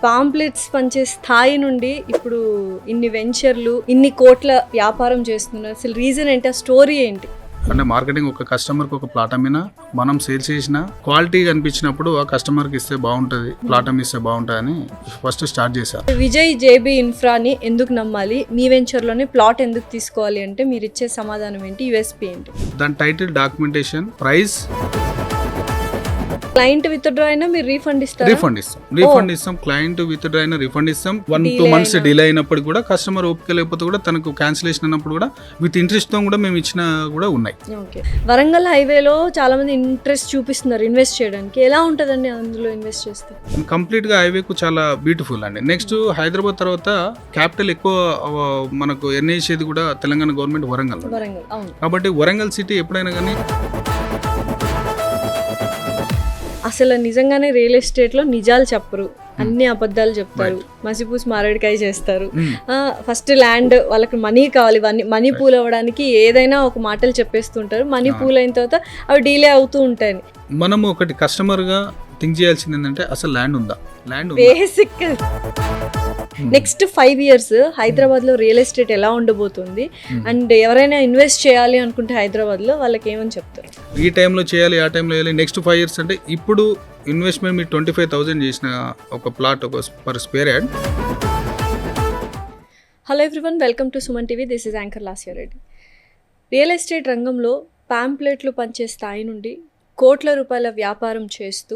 Pamphlets పంచే స్థాయి నుండి ఇప్పుడు ఇన్ని వెంచర్లు, ఇన్ని కోట్ల వ్యాపారం చేస్తున్నారు. అసలు రీజన్ ఏంటి? ఆ స్టోరీ ఏంటి? అంటే మార్కెటింగ్ ఒక కస్టమర్కి ఒక ప్లాట్ అమ్మినా మనం సేల్స్ చేసిన క్వాలిటీ కనిపించినప్పుడు ఆ కస్టమర్కి ఇస్తే బాగుంటుంది, ప్లాట్ అమ్మిస్తే బాగుంటుంది అని ఫస్ట్ స్టార్ట్ చేశారు. విజయ్ జేబీ ఇన్ఫ్రాని ఎందుకు నమ్మాలి, మీ వెంచర్లోనే ప్లాట్ ఎందుకు తీసుకోవాలి అంటే మీరు ఇచ్చే సమాధానం ఏంటి, యూఎస్పీ ఏంటి? దాని title, documentation, price. Client withdraw అయినా మీరు రీఫండ్ ఇస్తారు? రీఫండ్ ఇస్తాం. క్లయింట్ విత్డ్రా అయినా రీఫండ్ ఇస్తాం. 1-2 months డిలే అయినప్పుడు కూడా, కస్టమర్ ఓపిక లేకపోతే కూడా, తనకు క్యాన్సిలేషన్ అన్నప్పుడు కూడా విత్ ఇంట్రెస్ట్ తో కూడా మేము ఇచ్చిన కూడా ఉన్నాయి. ఓకే. వరంగల్ హైవేలో చాలా మంది ఇంట్రెస్ట్ చూపిస్తున్నారు ఇన్వెస్ట్ చేయడానికి. ఎలా ఉంటుందండి అందులో ఇన్వెస్ట్ చేస్తే? కంప్లీట్ గా హైవేకు చాలా బ్యూటిఫుల్ అండి. నెక్స్ట్ హైదరాబాద్ తర్వాత క్యాపిటల్ ఎక్కువ మనకు ఎన్ఐసేది కూడా తెలంగాణ గవర్నమెంట్ వరంగల్. కాబట్టి వరంగల్ సిటీ ఎప్పుడైనా కానీ అసలు నిజంగానే రియల్ ఎస్టేట్లో నిజాలు చెప్పరు, అన్ని అబద్ధాలు చెప్తారు, మసిపూసి మారేడుకాయ చేస్తారు. ఫస్ట్ ల్యాండ్, వాళ్ళకి మనీ కావాలి, మనీ పూల్ అవ్వడానికి ఏదైనా ఒక మాటలు చెప్పేస్తుంటారు. మనీ పూల్ అయిన తర్వాత అవి డీలే అవుతూ ఉంటాయి. మనము ఒకటి కస్టమర్గా థింక్ చేయాల్సింది ఏంటంటే, అసలు ల్యాండ్ ఉందా? Land basic. నెక్స్ట్ 5 years హైదరాబాద్లో రియల్ ఎస్టేట్ ఎలా ఉండబోతుంది, అండ్ ఎవరైనా ఇన్వెస్ట్ చేయాలి అనుకుంటే హైదరాబాద్లో వాళ్ళకి ఏమని చెప్తారు? ఈ టైంలో చేయాలి, ఆ టైంలో చేయాలి. నెక్స్ట్ 5 years అంటే ఇప్పుడు ఇన్వెస్ట్మెంట్ మీరు 25,000 చేసిన ఒక ప్లాట్ ఒక per square yard. Hello everyone, welcome to Suman TV. This is anchor Lasya Reddy. Real estate రంగంలో పాంప్లెట్లు పంచే స్థాయి నుండి కోట్ల రూపాయల వ్యాపారం చేస్తూ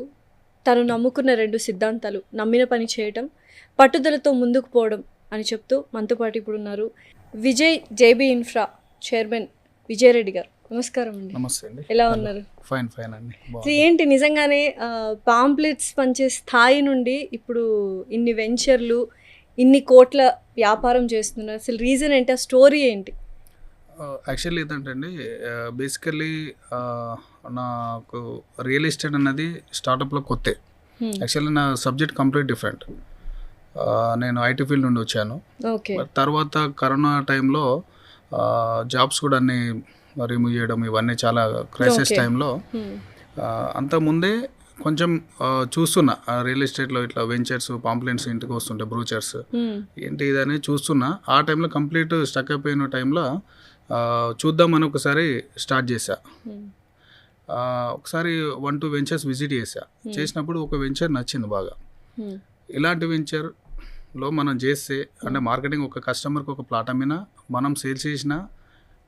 తను నమ్ముకున్న 2 సిద్ధాంతాలు, నమ్మిన పని చేయటం, పట్టుదలతో ముందుకు పోవడం అని చెప్తూ మనతో పాటు ఇప్పుడు ఉన్నారు Vijay JB infra chairman Vijay Reddy గారు. నమస్కారం అండి. నమస్తే అండి. ఎలా ఉన్నారు? ఫైన్ అండి. ఏంటి నిజంగానే పాంప్లెట్స్ పంచే స్థాయి నుండి ఇప్పుడు ఇన్ని వెంచర్లు, ఇన్ని కోట్ల వ్యాపారం చేస్తున్నారు. అసలు రీజన్ ఏంటి? ఆ స్టోరీ ఏంటి? యాక్చువల్లీ ఏంటంటే అండి, బేసికల్లీ నాకు రియల్ ఎస్టేట్ అన్నది స్టార్టప్లో కొత్తే. యాక్చువల్లీ నా సబ్జెక్ట్ కంప్లీట్ డిఫరెంట్. నేను ఐటీ ఫీల్డ్ నుండి వచ్చాను. తర్వాత కరోనా టైంలో జాబ్స్ కూడా అన్ని రిమూవ్ చేయడం, ఇవన్నీ చాలా క్రైసిస్ టైంలో. అంతకుముందే కొంచెం చూస్తున్నా రియల్ ఎస్టేట్లో ఇట్లా వెంచర్స్, పాంప్లెంట్స్ ఇంటికి వస్తుంటే, బ్రూచర్స్ ఏంటి ఇదని చూస్తున్నా. ఆ టైంలో కంప్లీట్ స్టక్ అయిపోయిన టైంలో చూద్దామని ఒకసారి స్టార్ట్ చేశా. ఒకసారి 1-2 వెంచర్స్ విజిట్ చేసినప్పుడు ఒక వెంచర్ నచ్చింది బాగా. ఇలాంటి వెంచర్లో మనం చేస్తే, అంటే మార్కెటింగ్ ఒక కస్టమర్కి ఒక ప్లాట్ అమ్మినా మనం సేల్స్ చేసిన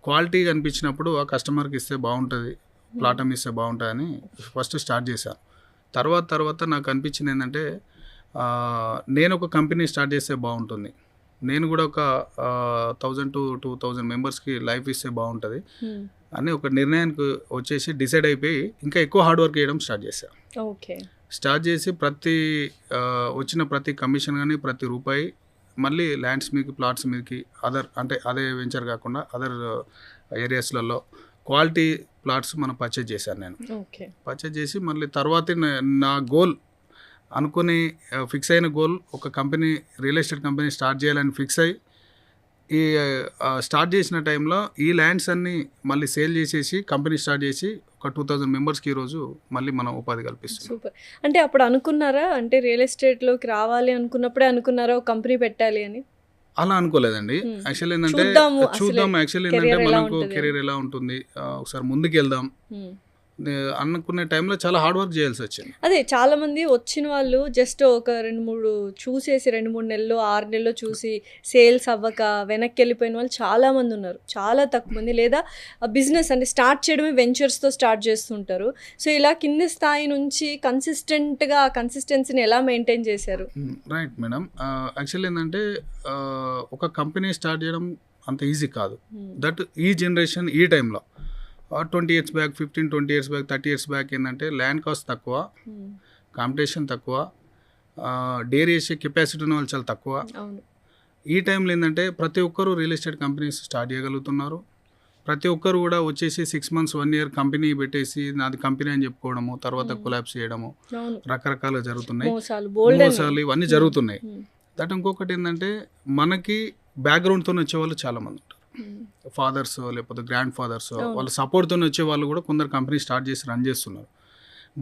క్వాలిటీ కనిపించినప్పుడు ఆ కస్టమర్కి ఇస్తే బాగుంటుంది, ప్లాట్ అమ్మిస్తే బాగుంటుంది అని ఫస్ట్ స్టార్ట్ చేశాను. తర్వాత నాకు అనిపించింది ఏంటంటే, నేను ఒక కంపెనీ స్టార్ట్ చేస్తే బాగుంటుంది, నేను కూడా ఒక 1000 to 2000 మెంబర్స్కి లైఫ్ ఇస్తే బాగుంటుంది అని ఒక నిర్ణయానికి వచ్చేసి డిసైడ్ అయిపోయి ఇంకా ఎక్కువ హార్డ్ వర్క్ చేయడం స్టార్ట్ చేశాను. స్టార్ట్ చేసి వచ్చిన ప్రతి కమిషన్ కానీ, ప్రతి రూపాయి మళ్ళీ ల్యాండ్స్ మీదకి, ప్లాట్స్ మీదకి, అదే వెంచర్ కాకుండా అదర్ ఏరియాస్లలో క్వాలిటీ ప్లాట్స్ మనం పర్చేజ్ చేశాను. నేను పర్చేజ్ చేసి మళ్ళీ తర్వాత నా గోల్ అనుకుని ఫిక్స్ అయిన గోల్, ఒక company, real estate company start చేయాలని ఫిక్స్ అయ్యి స్టార్ట్ చేసిన టైంలో ఈ ల్యాండ్స్ అన్నీ మళ్ళీ సేల్ చేసేసి కంపెనీ స్టార్ట్ చేసి ఒక 2000 మెంబర్స్కి ఈరోజు మళ్ళీ మనం ఉపాధి కల్పిస్తాం. సూపర్. అంటే అప్పుడు అనుకున్నారా, అంటే రియల్ ఎస్టేట్లోకి రావాలి అనుకున్నప్పుడే అనుకున్నారా ఒక కంపెనీ పెట్టాలి అని? అలా అనుకోలేదండి. యాక్చువల్లీ ఏంటంటే చూద్దాం, యాక్చువల్లీ ఏంటంటే మనకు కెరీర్ ఎలా ఉంటుంది, ఒకసారి ముందుకు వెళ్దాం అనుకునే టైంలో చాలా హార్డ్ వర్క్ చేయాల్సి వచ్చింది. అదే చాలా మంది వచ్చిన వాళ్ళు జస్ట్ ఒక 2-3 చూసేసి 2-3 నెలలు 6 నెలలు చూసి సేల్స్ అవ్వక వెనక్కి వెళ్ళిపోయిన వాళ్ళు చాలా మంది ఉన్నారు. చాలా తక్కువ మంది, లేదా బిజినెస్ అంటే స్టార్ట్ చేయడమే వెంచర్స్తో స్టార్ట్ చేస్తుంటారు. సో ఇలా కింది స్థాయి నుంచి కన్సిస్టెంట్గా ఆ కన్సిస్టెన్సీని ఎలా మెయింటైన్ చేశారు? Right madam. యాక్చువల్లీ ఏంటంటే ఒక కంపెనీ స్టార్ట్ చేయడం అంత ఈజీ కాదు. దట్ ఈ జనరేషన్, ఈ టైంలో 20 years back, 15-20 years back, 30 years back ఏంటంటే ల్యాండ్ కాస్ట్ తక్కువ, కాంపిటీషన్ తక్కువ, డేర్ చేసే కెపాసిటీ ఉన్న వాళ్ళు చాలా తక్కువ. ఈ టైంలో ఏంటంటే ప్రతి ఒక్కరు రియల్ ఎస్టేట్ కంపెనీస్ స్టార్ట్ చేయగలుగుతున్నారు. ప్రతి ఒక్కరు కూడా వచ్చేసి 6 months 1 year కంపెనీ పెట్టేసి నాది కంపెనీ అని చెప్పుకోవడము, తర్వాత కొలాప్స్ చేయడము, రకరకాలుగా జరుగుతున్నాయి, మోసాలు ఇవన్నీ జరుగుతున్నాయి. దట్ ఇంకొకటి ఏంటంటే, మనకి బ్యాక్గ్రౌండ్తో వచ్చేవాళ్ళు చాలామంది ఉంటారు. ఫాదర్స్ లేకపోతే గ్రాండ్ ఫాదర్స్ వాళ్ళ సపోర్ట్తో వచ్చే వాళ్ళు కూడా కొందరు కంపెనీ స్టార్ట్ చేసి రన్ చేస్తున్నారు.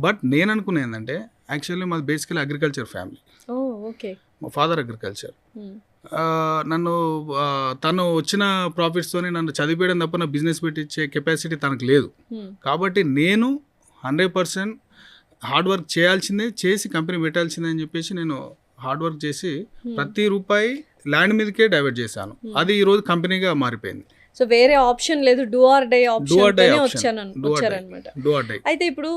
బట్ నేను అనుకునేది ఏంటంటే, యాక్చువల్లీ మాది బేసికలీ అగ్రికల్చర్ ఫ్యామిలీ. మా ఫాదర్ అగ్రికల్చర్. నన్ను తను వచ్చిన ప్రాఫిట్స్తోనే నన్ను చదివించడం తప్ప నా బిజినెస్ పెట్టించే కెపాసిటీ తనకు లేదు. కాబట్టి నేను 100% హార్డ్ వర్క్ చేయాల్సిందే, చేసి కంపెనీ పెట్టాల్సిందే అని చెప్పేసి నేను హార్డ్ వర్క్ చేసి ప్రతి రూపాయి ల్యాండ్ మీదకే డైవర్ట్ చేశాను. అది ఈరోజు కంపెనీగా మారిపోయింది. సో వేరే ఆప్షన్ లేదు, డూ ఆర్ డై ఆప్షన్ వచ్చారనమాట. అయితే ఇప్పుడు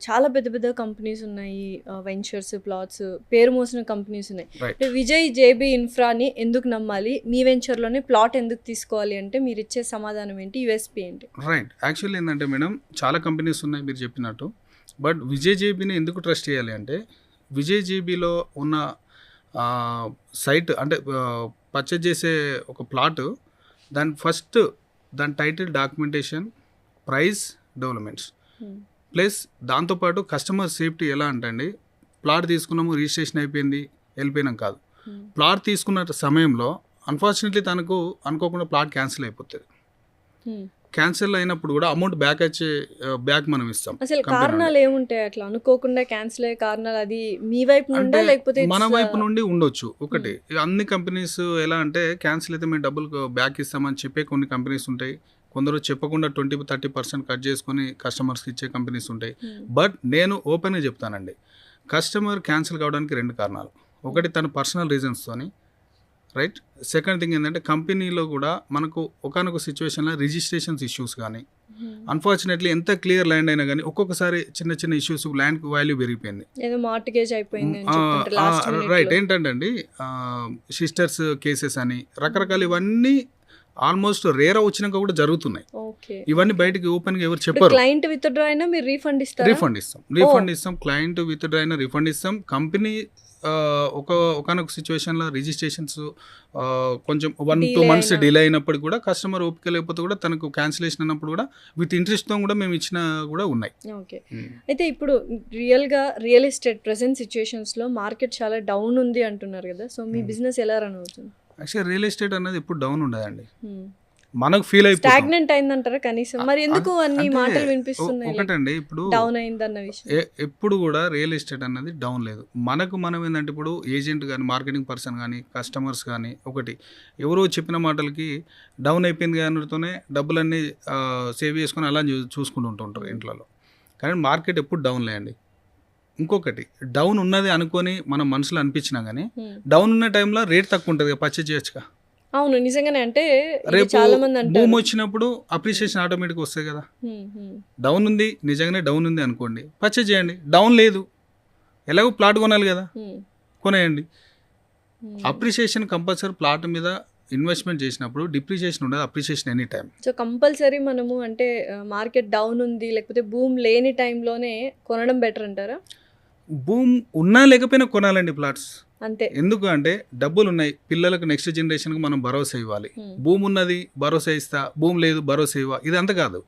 చాలా పెద్ద పెద్ద కంపెనీస్ ఉన్నాయి, వెంచర్స్, ప్లాట్స్, పేరు మోసిన కంపెనీస్ ఉన్నాయి. విజయ్ జేబీ ఇన్ఫ్రాని ఎందుకు నమ్మాలి, మీ వెంచర్లోనే ప్లాట్ ఎందుకు తీసుకోవాలి అంటే మీరు ఇచ్చే సమాధానం ఏంటి, యూఎస్పీ ఏంటి? రైట్, యాక్చువల్లీ ఏంటంటే మేడం చాలా కంపెనీస్ ఉన్నాయి మీరు చెప్పినట్టు. బట్ విజయ్ జేబీని ఎందుకు ట్రస్ట్ చేయాలి అంటే విజయ్ జేబీలో ఉన్న సైట్ అంటే పర్చేజ్ చేసే ఒక ప్లాట్, దాని title, documentation, price, developments, plus దాంతోపాటు కస్టమర్ సేఫ్టీ. ఎలా అంటే ప్లాట్ తీసుకున్నాము, రిజిస్ట్రేషన్ అయిపోయింది, వెళ్ళిపోయినాం కాదు. ప్లాట్ తీసుకున్న సమయంలో అన్ఫార్చునేట్లీ తనకు అనుకోకుండా ప్లాట్ క్యాన్సిల్ అయిపోతుంది. క్యాన్సిల్ అయినప్పుడు కూడా అమౌంట్ బ్యాక్ మనం ఇస్తాం. అసలు కారణాలు ఏముంటాయి అట్లా అనుకోకుండా క్యాన్సిల్ అయ్యే కారణాలు? అది మీ వైపు నుండి లేకపోతే మన వైపు నుండి ఉండొచ్చు. ఒకటి, అన్ని కంపెనీస్ ఎలా అంటే క్యాన్సిల్ అయితే మేము డబ్బులు బ్యాక్ ఇస్తామని చెప్పే కొన్ని కంపెనీస్ ఉంటాయి. కొందరు చెప్పకుండా 20-30% కట్ చేసుకొని కస్టమర్స్కి ఇచ్చే కంపెనీస్ ఉంటాయి. బట్ నేను ఓపెన్గా చెప్తానండి, కస్టమర్ క్యాన్సిల్ కావడానికి 2 కారణాలు. ఒకటి తన పర్సనల్ రీజన్స్తోని, రైట్. సెకండ్ థింగ్ ఏంటంటే కంపెనీలో కూడా మనకు ఒకనొక సిచ్యువేషన్లో రిజిస్ట్రేషన్స్ ఇష్యూస్ కానీ, అన్ఫార్చునేట్లీ ఎంత క్లియర్ ల్యాండ్ అయినా కానీ ఒక్కొక్కసారి చిన్న చిన్న ఇష్యూస్, ల్యాండ్ వాల్యూ పెరిగిపోయింది, రైట్. ఏంటంటే అండి సిస్టర్స్ కేసెస్ అని రకరకాల ఇవన్నీ ఆల్మోస్ట్ రేర్ వచ్చినాక కూడా జరుగుతున్నాయి. ఇవన్నీ బయటకి ఓపెన్గా ఎవరు చెప్పారు. క్లయింట్ విత్డ్రా అయినా మీరు రీఫండ్ ఇస్తాం, క్లయింట్ విత్డ్రా అయినా రీఫండ్ ఇస్తాం. కంపెనీ ఒకనొక సిచ్యువేషన్లో రిజిస్ట్రేషన్స్ కొంచెం 1-2 months డిలే అయినప్పుడు కూడా కస్టమర్ ఓపిక లేకపోతే కూడా తనకు క్యాన్సిలేషన్ అన్నప్పుడు కూడా విత్ ఇంట్రెస్ట్తో కూడా మేము ఇచ్చిన కూడా ఉన్నాయి. ఓకే. అయితే ఇప్పుడు రియల్ ఎస్టేట్ ప్రెసెంట్ సిచ్యువేషన్స్లో మార్కెట్ చాలా డౌన్ ఉంది అంటున్నారు కదా, సో మీ బిజినెస్ ఎలా రన్ అవుతుంది? యాక్చువల్లీ రియల్ ఎస్టేట్ అనేది ఎప్పుడు డౌన్ ఉండదండి, మనకు ఫీల్ అయిపోతుంది. స్టాగ్నెంట్ అయిందంటారా కనీసం? మరి ఎందుకు అన్ని మాటలు వినిపిస్తున్నాయి ఒకటండి, ఇప్పుడు డౌన్ అయిందన్న విషయం? ఎప్పుడు కూడా రియల్ ఎస్టేట్ అన్నది డౌన్ లేదు. మనం ఏంటంటే ఇప్పుడు ఏజెంట్ కానీ, మార్కెటింగ్ పర్సన్ కానీ, కస్టమర్స్ కానీ, ఒకటి ఎవరో చెప్పిన మాటలకి డౌన్ అయిపోయింది కానితోనే డబ్బులన్నీ సేవ్ చేసుకొని అలా చూసుకుంటూ ఉంటారు ఇంట్లో. కానీ మార్కెట్ ఎప్పుడు డౌన్ లేదండి. ఇంకొకటి, డౌన్ ఉన్నది అనుకొని మనం మనసులో అనిపించినా కానీ డౌన్ ఉన్న టైంలో రేట్ తక్కువ ఉంటుంది, పర్చేజ్ చేయొచ్చుగా. అవును, నిజంగానే. అంటే రేపు చాలా మంది భూమి వచ్చినప్పుడు అప్రిషియేషన్ ఆటోమేటిక్ వస్తాయి కదా. డౌన్ ఉంది, నిజంగానే డౌన్ ఉంది అనుకోండి, పర్చేజ్ చేయండి. డౌన్ లేదు, ఎలాగో ప్లాట్ కొనాలి కదా, కొనేయండి. Appreciation compulsory. ప్లాట్ మీద ఇన్వెస్ట్మెంట్ చేసినప్పుడు డిప్రిషియేషన్ ఉండదు, appreciation any time. So compulsory మనము అంటే మార్కెట్ డౌన్ ఉంది లేకపోతే భూమి లేని టైంలోనే కొనడం బెటర్ అంటారా? భూమి ఉన్నా లేకపోయినా కొనాలండి ప్లాట్స్, అంతే. ఎందుకు అంటే డబ్బులు ఉన్నాయి, పిల్లలకు నెక్స్ట్ జనరేషన్కి మనం భరోసా ఇవ్వాలి. భూమి ఉన్నది భరోసా ఇస్తా, భూమి లేదు భరోసా ఇవ్వ, ఇదంతా కాదు.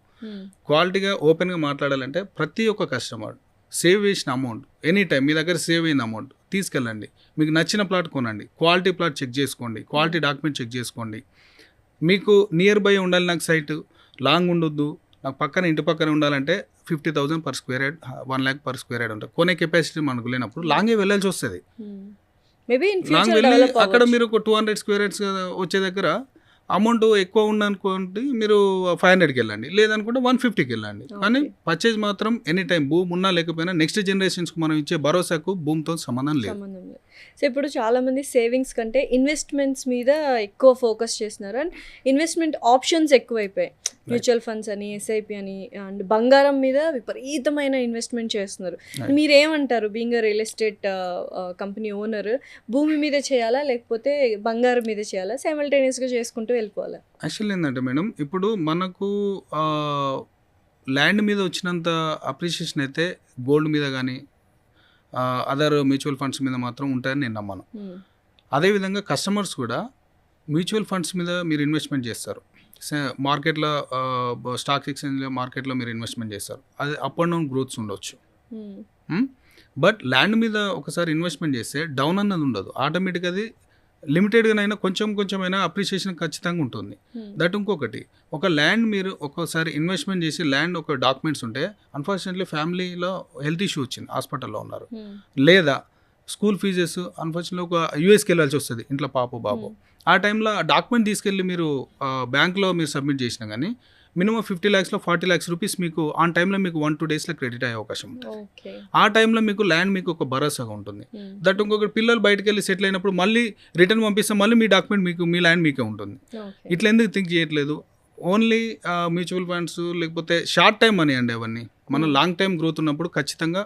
క్వాలిటీగా ఓపెన్గా మాట్లాడాలంటే ప్రతి ఒక్క కస్టమర్ సేవ్ చేసిన అమౌంట్ ఎనీ టైం మీ దగ్గర సేవ్ అయిన అమౌంట్ తీసుకెళ్ళండి, మీకు నచ్చిన ప్లాట్ కొనండి, క్వాలిటీ ప్లాట్ చెక్ చేసుకోండి, క్వాలిటీ డాక్యుమెంట్ చెక్ చేసుకోండి. మీకు నియర్ బై ఉండాలి, నాకు సైట్ లాంగ్ ఉండొద్దు, నాకు పక్కన ఇంటి పక్కన ఉండాలంటే 50,000 per square head, 1 lakh per square head ఉంటుంది. కొనే కెపాసిటీ మనకు లేనప్పుడు లాంగే వెళ్ళాల్సి వస్తుంది. లాంగ్ వెళ్ళి అక్కడ మీరు ఒక 200 square heads వచ్చే దగ్గర అమౌంట్ ఎక్కువ ఉందనుకోండి మీరు 500కి వెళ్ళండి, లేదనుకుంటే 150కి వెళ్ళండి. కానీ పర్చేజ్ మాత్రం ఎనీ టైం భూమి ఉన్నా లేకపోయినా నెక్స్ట్ జనరేషన్స్కి మనం ఇచ్చే భరోసాకు భూమితో సంబంధం లేదు. సో ఇప్పుడు చాలామంది సేవింగ్స్ కంటే ఇన్వెస్ట్మెంట్స్ మీద ఎక్కువ ఫోకస్ చేస్తున్నారు, అండ్ ఇన్వెస్ట్మెంట్ ఆప్షన్స్ ఎక్కువైపోయాయి. మ్యూచువల్ ఫండ్స్ అని, ఎస్ఐపి అని, అండ్ బంగారం మీద విపరీతమైన ఇన్వెస్ట్మెంట్ చేస్తున్నారు. మీరేమంటారు being real estate company owner, భూమి మీద చేయాలా లేకపోతే బంగారం మీద చేయాలా, సైమల్టేనియస్గా చేసుకుంటూ వెళ్ళిపోవాలా? యాక్చువల్లీ ఏంటంటే మేడం, ఇప్పుడు మనకు ల్యాండ్ మీద వచ్చినంత అప్రిషియేషన్ అయితే గోల్డ్ మీద కానీ అదర్ మ్యూచువల్ ఫండ్స్ మీద మాత్రం ఉంటాయని నేను నమ్మను. అదేవిధంగా కస్టమర్స్ కూడా మ్యూచువల్ ఫండ్స్ మీద మీరు ఇన్వెస్ట్మెంట్ చేస్తారు, మార్కెట్లో స్టాక్ ఎక్స్చేంజ్లో మార్కెట్లో మీరు ఇన్వెస్ట్మెంట్ చేస్తారు, అది అప్ అండ్ డౌన్ గ్రోత్స్ ఉండొచ్చు. బట్ ల్యాండ్ మీద ఒకసారి ఇన్వెస్ట్మెంట్ చేస్తే డౌన్ అన్నది ఉండదు, ఆటోమేటిక్గా అది లిమిటెడ్గానైనా కొంచెమైనా అప్రిషియేషన్ ఖచ్చితంగా ఉంటుంది. దట్ ఇంకొకటి, ఒక ల్యాండ్ మీరు ఒక్కోసారి ఇన్వెస్ట్మెంట్ చేసి ల్యాండ్ ఒక డాక్యుమెంట్స్ ఉంటే అన్ఫార్చునేట్లీ ఫ్యామిలీలో హెల్త్ ఇష్యూ వచ్చింది, హాస్పిటల్లో ఉన్నారు, లేదా స్కూల్ ఫీజెస్ అన్ఫార్చునేట్లీ ఒక యూఎస్కి వెళ్ళాల్సి వస్తుంది ఇంట్లో బాబు. ఆ టైంలో డాక్యుమెంట్ తీసుకెళ్ళి మీరు బ్యాంక్లో మీరు సబ్మిట్ చేసినా కానీ మినిమం 50 lakhsలో 40 lakhs రూపీస్ మీకు ఆన్ టైంలో మీకు 1-2 daysలో క్రెడిట్ అయ్యే అవకాశం ఉంటుంది. ఆ టైంలో మీకు ల్యాండ్ మీకు ఒక భరోసాగా ఉంటుంది. దట్ ఇంకొకటి పిల్లలు బయటకు వెళ్ళి సెటిల్ అయినప్పుడు మళ్ళీ రిటర్న్ పంపిస్తే మళ్ళీ మీ డాక్యుమెంట్ మీకు మీ ల్యాండ్ మీకే ఉంటుంది. ఇట్లా ఎందుకు థింక్ చేయట్లేదు? ఓన్లీ మ్యూచువల్ ఫండ్స్ లేకపోతే షార్ట్ టైం మనీ అండి అవన్నీ. మనం లాంగ్ టైం గ్రోత్ ఉన్నప్పుడు ఖచ్చితంగా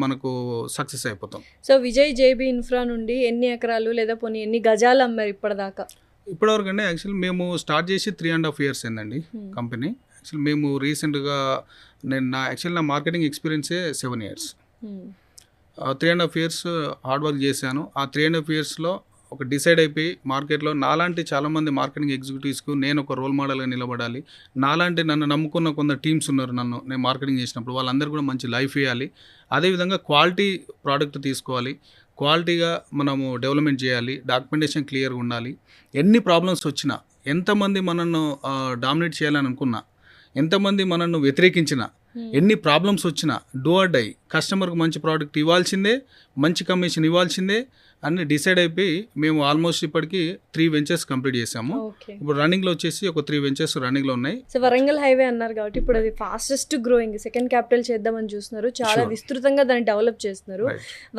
మనకు సక్సెస్ అయిపోతాం. సో విజయ్ జేబీ ఇన్ఫ్రా నుండి ఎన్ని ఎకరాలు లేదా పోనీ ఎన్ని గజాలు అమ్మారు ఇప్పటిదాకా? ఇప్పటివరకు అండి యాక్చువల్లీ మేము స్టార్ట్ చేసి 3.5 years అయిందండి కంపెనీ. యాక్చువల్లీ మేము రీసెంట్గా నా మార్కెటింగ్ ఎక్స్పీరియన్సే 7 years. 3.5 years హార్డ్ వర్క్ చేశాను. ఆ 3.5 yearsలో ఒక డిసైడ్ అయిపోయి మార్కెట్లో నాలాంటి చాలామంది మార్కెటింగ్ ఎగ్జిక్యూటివ్స్కు నేను ఒక రోల్ మోడల్గా నిలబడాలి. నాలాంటి నన్ను నమ్ముకున్న కొందరు టీమ్స్ ఉన్నారు నేను మార్కెటింగ్ చేసినప్పుడు, వాళ్ళందరూ కూడా మంచి లైఫ్ ఇవ్వాలి. అదేవిధంగా క్వాలిటీ ప్రోడక్ట్ తీసుకోవాలి, క్వాలిటీగా మనము డెవలప్మెంట్ చేయాలి, డాక్యుమెంటేషన్ క్లియర్గా ఉండాలి. ఎన్ని ప్రాబ్లమ్స్ వచ్చినా, ఎంతమంది మనల్ని డామినేట్ చేయాలని అనుకున్నా, ఎంతమంది మనల్ని వ్యతిరేకించినా, ఎన్ని ప్రాబ్లమ్స్ వచ్చినా డూ ఆర్ డై, కస్టమర్కి మంచి ప్రోడక్ట్ ఇవ్వాల్సిందే, మంచి కమిషన్ ఇవ్వాల్సిందే అన్ని డిసైడ్ అయిపోయి మేము ఆల్మోస్ట్ ఇప్పటికి 3 ventures కంప్లీట్ చేసాము. ఇప్పుడు రన్నింగ్లో వచ్చేసి ఒక 3 ventures రన్నింగ్లో ఉన్నాయి. సో వరంగల్ హైవే అన్నారు కాబట్టి ఇప్పుడు అది ఫాస్టెస్ట్ గ్రోయింగ్ సెకండ్ క్యాపిటల్ చేద్దామని చూస్తున్నారు, చాలా విస్తృతంగా దాన్ని డెవలప్ చేస్తున్నారు.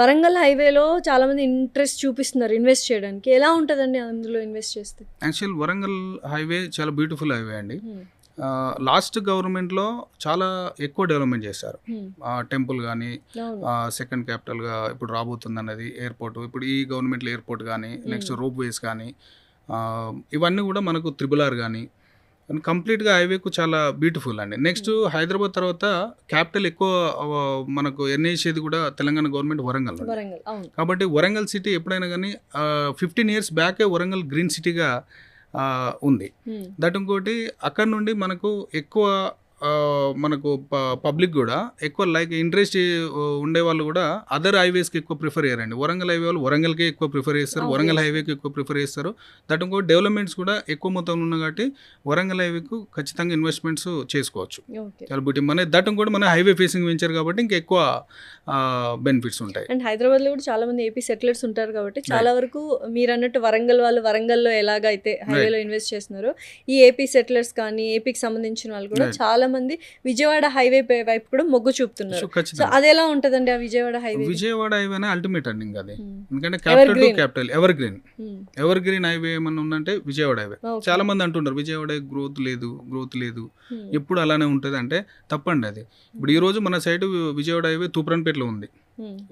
వరంగల్ హైవేలో చాలా మంది ఇంట్రెస్ట్ చూపిస్తున్నారు ఇన్వెస్ట్ చేయడానికి. ఎలా ఉంటుందండి అందులో ఇన్వెస్ట్ చేస్తే? యాక్చువల్ వరంగల్ హైవే చాలా బ్యూటిఫుల్ హైవే అండి. లాస్ట్ గవర్నమెంట్లో చాలా ఎక్కువ డెవలప్మెంట్ చేశారు. టెంపుల్ కానీ, సెకండ్ క్యాపిటల్గా ఇప్పుడు రాబోతుంది అన్నది ఎయిర్పోర్ట్, ఇప్పుడు ఈ గవర్నమెంట్లో ఎయిర్పోర్ట్ కానీ, నెక్స్ట్ రోప్ వేస్ కానీ, ఇవన్నీ కూడా మనకు త్రిబుల్-R కానీ కంప్లీట్గా హైవేకు చాలా బ్యూటిఫుల్ అండి. నెక్స్ట్ హైదరాబాద్ తర్వాత క్యాపిటల్ ఎక్కువ మనకు ఎన్ఏసేది కూడా తెలంగాణ గవర్నమెంట్ వరంగల్. కాబట్టి వరంగల్ సిటీ ఎప్పుడైనా కానీ 15 years బ్యాకే వరంగల్ గ్రీన్ సిటీగా ఉంది. దట్ ఇంకోటి అక్కడ నుండి మనకు ఎక్కువ మనకు పబ్లిక్ కూడా ఎక్కువ లైక్ ఇంట్రెస్ట్ ఉండేవాళ్ళు కూడా అదర్ హైవేస్కి ఎక్కువ ప్రిఫర్ చేయరండి. వరంగల్ హైవే వాళ్ళు వరంగల్కే ఎక్కువ ప్రిఫర్ చేస్తారు, వరంగల్ హైవేకి ఎక్కువ ప్రిఫర్ చేస్తారు. దట్ ఇంకోటి డెవలప్మెంట్స్ కూడా ఎక్కువ మొత్తంలో ఉన్నాయి కాబట్టి వరంగల్ హైవేకు ఖచ్చితంగా ఇన్వెస్ట్మెంట్స్ చేసుకోవచ్చు. చాలా బ్యూటీ మన దట్ ఇంకోటి మన హైవే ఫేసింగ్ వెంచర్ కాబట్టి ఇంకా ఎక్కువ బెనిఫిట్స్ ఉంటాయి. అండ్ హైదరాబాద్లో కూడా చాలా మంది ఏపీ సెటిలర్స్ ఉంటారు కాబట్టి చాలా వరకు మీరు అన్నట్టు వరంగల్ వాళ్ళు వరంగల్లో ఎలాగైతే హైవేలో ఇన్వెస్ట్ చేస్తున్నారో ఈ ఏపీ సెటిలర్స్ కానీ ఏపీకి సంబంధించిన వాళ్ళు కూడా చాలా మంది విజయవాడ హైవే వైపు కూడా మొగ్గు చూపుతున్నారు. సో అది ఎలా ఉంటదండి ఆ Vijayawada highway? Vijayawada highway ultimate అండి ఇంకా అది. ఎందుకంటే capital to capital ever green highway ఏమన్నా ఉందంటే విజయవాడ హైవే. చాలా మంది అంటున్నారు విజయవాడ గ్రోత్ లేదు ఎప్పుడు అలానే ఉంటుంది అంటే తప్పండి అది. ఇప్పుడు ఈ రోజు మన సైడ్ విజయవాడ హైవే తూప్రాన్పేటలో ఉంది.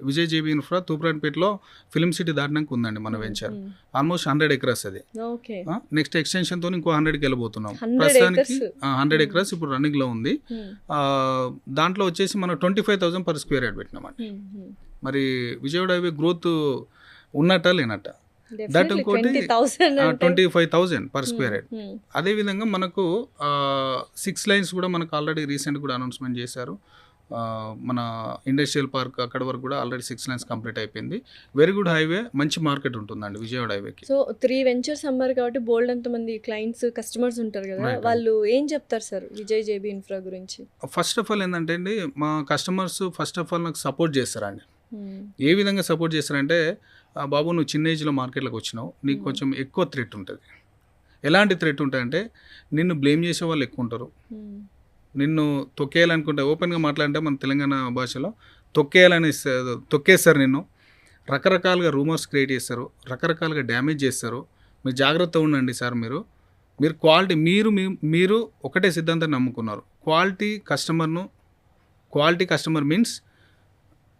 విజయ్ జేబీ ఇన్ఫ్రా తూప్రాన్పేటలో ఫిలిం సిటీ దాటినాక ఉందండి మన వెంచర్. ఆల్మోస్ట్ 100 acres అది. నెక్స్ట్ ఎక్స్టెన్షన్ తో ఇంకో 100కి వెళ్ళబోతున్నాం. ప్రస్తుతానికి 100 acres ఇప్పుడు రన్నింగ్ లో ఉంది. దాంట్లో వచ్చేసి మనం 25,000 per square yard పెట్టినామండి. మరి విజయవాడ హైవే గ్రోత్ ఉన్నట్ట లేనట్ట? దట్ ఇంకోటి 25,000 per square yard. అదేవిధంగా మనకు 6 lanes కూడా మనకు ఆల్రెడీ రీసెంట్ కూడా అనౌన్స్మెంట్ చేశారు. మన ఇండస్ట్రియల్ పార్క్ అక్కడ వరకు కూడా ఆల్రెడీ 6 lanes కంప్లీట్ అయిపోయింది. వెరీ గుడ్ హైవే, మంచి మార్కెట్ ఉంటుందండి విజయవాడ హైవేకి. సో 3 ventures అమ్మారు కాబట్టి బోల్డ్ అంతమంది క్లయింట్స్ కస్టమర్స్ ఉంటారు కదా, వాళ్ళు ఏం చెప్తారు సార్ విజయ్ జేబీ ఇన్ఫ్రా గురించి? ఫస్ట్ ఆఫ్ ఆల్ ఏంటంటే అండి మా కస్టమర్స్ ఫస్ట్ ఆఫ్ ఆల్ నాకు సపోర్ట్ చేస్తారండి. ఏ విధంగా సపోర్ట్ చేస్తారంటే బాబు నువ్వు చిన్న ఏజ్లో మార్కెట్లోకి వచ్చినావు, నీకు కొంచెం ఎక్కువ థ్రెట్ ఉంటుంది. ఎలాంటి థ్రెట్ ఉంటాయంటే నిన్ను బ్లేమ్ చేసే వాళ్ళు ఎక్కువ ఉంటారు, నిన్ను తొక్కేయాలనుకుంటే ఓపెన్గా మాట్లాడితే మన తెలంగాణ భాషలో తొక్కేస్తారు నిన్ను. రకరకాలుగా రూమర్స్ క్రియేట్ చేస్తారు, రకరకాలుగా డ్యామేజ్ చేస్తారు. మీరు జాగ్రత్త ఉండండి సార్. మీరు క్వాలిటీ మీరు ఒకటే సిద్ధాంతాన్ని నమ్ముకున్నారు, క్వాలిటీ కస్టమర్ మీన్స్